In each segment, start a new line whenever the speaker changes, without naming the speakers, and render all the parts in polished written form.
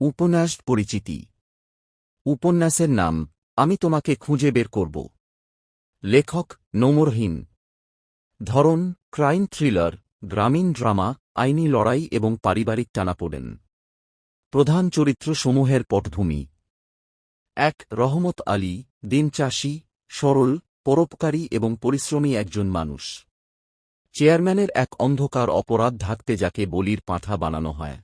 উপন্যাস পরিচিতি। উপন্যাসের নাম আমি তোমাকে খুঁজে বের করব। লেখক নোমরহীন। ধরন ক্রাইম থ্রিলার, গ্রামীণ ড্রামা, আইনি লড়াই এবং পারিবারিক টানাপোড়েন। প্রধান চরিত্রসমূহের পটভূমি। ১. রহমত আলী, দিন চাষী, সরল, পরোপকারী এবং পরিশ্রমী একজন মানুষ। চেয়ারম্যানের এক অন্ধকার অপরাধ ঢাকতে যাকে বলির পাঁঠা বানানো হয়।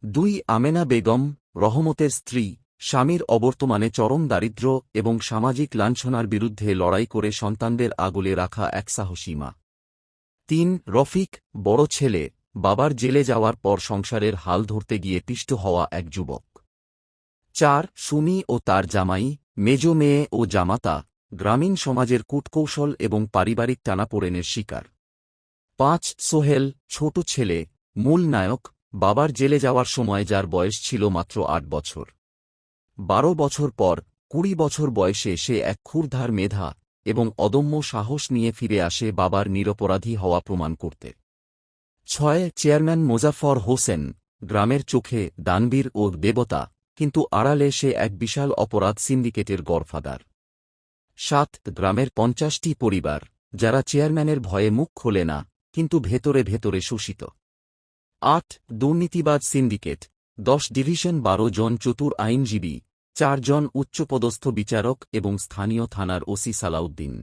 ২. আমেনা বেগম, রহমতের স্ত্রী, স্বামীর অবর্তমানে চরম দারিদ্র্য এবং সামাজিক লাঞ্ছনার বিরুদ্ধে লড়াই করে সন্তানদের আগলে রাখা এক সাহসী মা। ৩. রফিক, বড় ছেলে, বাবার জেলে যাওয়ার পর সংসারের হাল ধরতে গিয়ে পিষ্ট হওয়া এক যুবক। ৪. সুমি ও তার জামাই, মেজ মেয়ে ও জামাতা, গ্রামীণ সমাজের কূটকৌশল এবং পারিবারিক টানাপোড়েনের শিকার। ৫. সোহেল, ছোট ছেলে, মূল নায়ক, বাবার জেলে যাওয়ার সময় যার বয়স ছিল মাত্র ৮ বছর। ১২ বছর পর ২০ বছর বয়সে সে এক ক্ষুরধার মেধা এবং অদম্য সাহস নিয়ে ফিরে আসে বাবার নিরপরাধী হওয়া প্রমাণ করতে। ৬. চেয়ারম্যান মোজাফফর হোসেন, গ্রামের চোখে দানবীর ও দেবতা, কিন্তু আড়ালে সে এক বিশাল অপরাধ সিন্ডিকেটের গডফাদার। ৭. গ্রামের ৫০টি পরিবার, যারা চেয়ারম্যানের ভয়ে মুখ খোলে না, কিন্তু ভেতরে ভেতরে শোষিত। ৮. দুর্নীতিবাজ সিন্ডিকেট, ১০ ডিভিশন, ১২ জন চতুর আইনজীবী, ৪ জন উচ্চপদস্থ বিচারক এবং স্থানীয় থানার ওসি সালাউদ্দিন।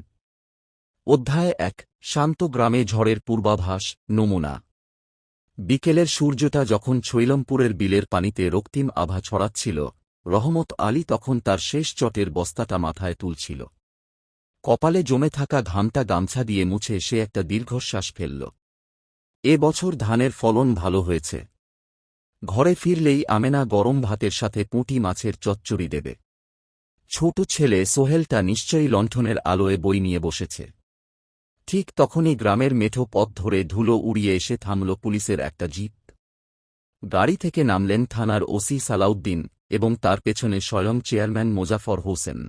অধ্যায় ১. শান্ত গ্রামে ঝড়ের পূর্বাভাস। নমুনা। বিকেলের সূর্যটা যখন ছৈলমপুরের বিলের পানিতে রক্তিম আভা ছড়াচ্ছিল, রহমত আলী তখন তার শেষ চটের বস্তাটা মাথায় তুলছিল। কপালে জমে থাকা ঘামটা গামছা দিয়ে মুছে সে একটা দীর্ঘশ্বাস ফেলল। এ বছর ধানের ফলন ভালো হয়েছে। ঘরে ফিরলেই আমেনা গরম ভাতের সাথে পুঁটি মাছের চচ্চড়ি দেবে। ছোট ছেলে সোহেলটা নিশ্চয়ই লণ্ঠনের আলোয় বই নিয়ে বসেছে। ঠিক তখনই গ্রামের মেঠো পথ ধরে ধুলো উড়িয়ে এসে থামল পুলিশের একটা জিপ। গাড়ি থেকে নামলেন থানার ওসি সালাউদ্দিন এবং তার পেছনে স্বয়ং চেয়ারম্যান মোজাফফর হোসেন।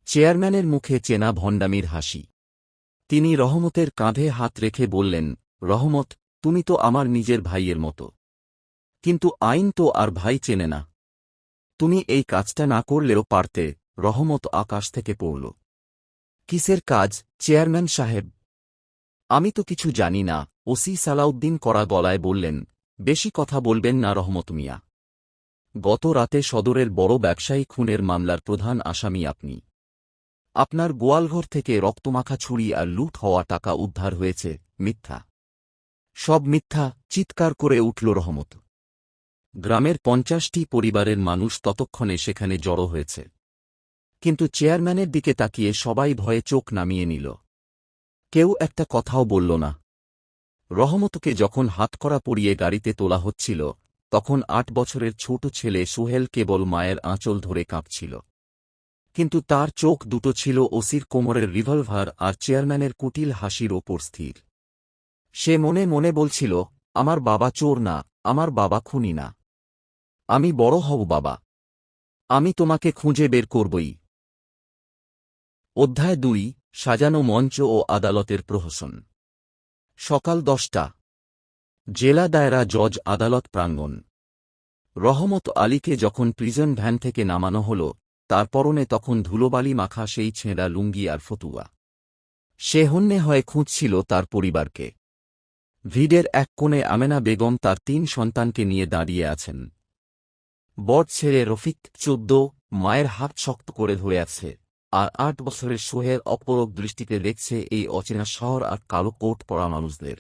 চেয়ারম্যানের মুখে চেনা ভণ্ডামির হাসি। তিনি রহমতের কাঁধে হাত রেখে বললেন, রহমত, তুমি তো আমার নিজের ভাইয়ের মতো। কিন্তু আইন তো আর ভাই চেনে না। তুমি এই কাজটা না করলেও পারতে। রহমত আকাশ থেকে পড়ল। কিসের কাজ, চেয়ারম্যান সাহেব? আমি তো কিছু জানি না, ওসি সালাউদ্দিন কড়া গলায় বললেন। বেশি কথা বলবেন না রহমত মিয়া। গত রাতে সদরের বড় ব্যবসায়ী খুনের মামলার প্রধান আসামি আপনি। আপনার গোয়ালঘর থেকে রক্তমাখা ছুরি আর লুট হওয়া টাকা উদ্ধার হয়েছে। মিথ্যা, সব মিথ্যা, চিৎকার করে উঠল রহমত। গ্রামের ৫০টি পরিবারের মানুষ ততক্ষণে সেখানে জড়ো হয়েছে। কিন্তু চেয়ারম্যানের দিকে তাকিয়ে সবাই ভয়ে চোখ নামিয়ে নিল। কেউ একটা কথাও বলল না। রহমতকে যখন হাতকড়া পরিয়ে গাড়িতে তোলা হচ্ছিল, তখন ৮ বছরের ছোট ছেলে সোহেল কেবল মায়ের আঁচল ধরে কাঁপছিল। কিন্তু তার চোখ দুটো ছিল ওসির কোমরের রিভলভার আর চেয়ারম্যানের কুটিল হাসির ওপর স্থির। সে মনে মনে বলছিল, আমার বাবা চোর না, আমার বাবা খুনি না। আমি বড় হব বাবা। আমি তোমাকে খুঁজে বের করবই। অধ্যায় ২. সাজানো মঞ্চ ও আদালতের প্রহসন। সকাল ১০টা। জেলা দায়রা জজ আদালত প্রাঙ্গণ। রহমত আলীকে যখন প্রিজন ভ্যান থেকে নামানো হল, তার পরনে তখন ধুলোবালি মাখা সেই ছেঁড়া লুঙ্গি আর ফতুয়া। সে হন্যে হয়ে খুঁজছিল তার পরিবারকে। ভিড়ের এক কোণে আমেনা বেগম তার ৩ সন্তানকে নিয়ে দাঁড়িয়ে আছেন। বড় ছেলে রফিক ১৪, মায়ের হাত শক্ত করে ধরে আছে, আর ৮ বছরের সোহেল অপলক দৃষ্টিতে দেখছে এই অচেনা শহর আর কালো কোট পরা মানুষদের।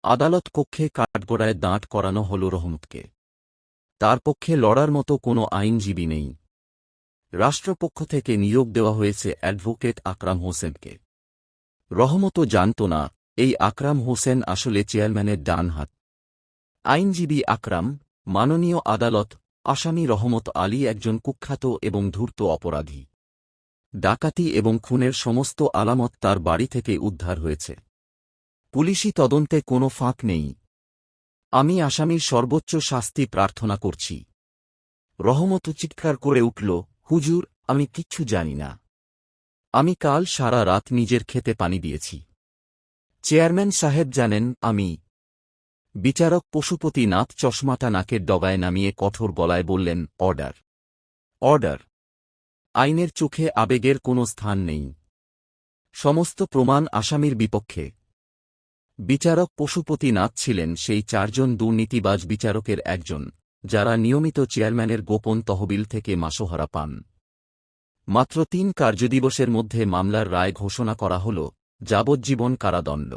আদালত কক্ষে কাঠগড়ায় দাঁড় করানো হল রহমতকে। তার পক্ষে লড়ার মতো কোনো আইনজীবী নেই। রাষ্ট্রপক্ষ থেকে নিয়োগ দেওয়া হয়েছে অ্যাডভোকেট আকরাম হোসেনকে। রহমতও জানত না, এই আকরাম হোসেন আসলে চেয়ারম্যানের ডান হাত। আইনজীবী আকরাম, মাননীয় আদালত, আসামি রহমত আলী একজন কুখ্যাত এবং ধূর্ত অপরাধী। ডাকাতি এবং খুনের সমস্ত আলামত তার বাড়ি থেকে উদ্ধার হয়েছে। পুলিশি তদন্তে কোনো ফাঁক নেই। আমি আসামির সর্বোচ্চ শাস্তি প্রার্থনা করছি। রহমত চিৎকার করে উঠল, হুজুর, আমি কিচ্ছু জানি না। আমি কাল সারা রাত নিজের খেতে পানি দিয়েছি। চেয়ারম্যান সাহেব জানেন আমি। বিচারক পশুপতি নাথ চশমাটা নাকের ডগায় নামিয়ে কঠোর গলায় বললেন, অর্ডার। অর্ডার। আইনের চোখে আবেগের কোনো স্থান নেই। সমস্ত প্রমাণ আসামির বিপক্ষে। বিচারক পশুপতি নাথ ছিলেন সেই 4 জন দুর্নীতিবাজ বিচারকের একজন, যারা নিয়মিত চেয়ারম্যানের গোপন তহবিল থেকে মাসোহারা পান। মাত্র 3 কার্যদিবসের মধ্যে মামলার রায় ঘোষণা করা হল, যাবজ্জীবন কারাদণ্ড।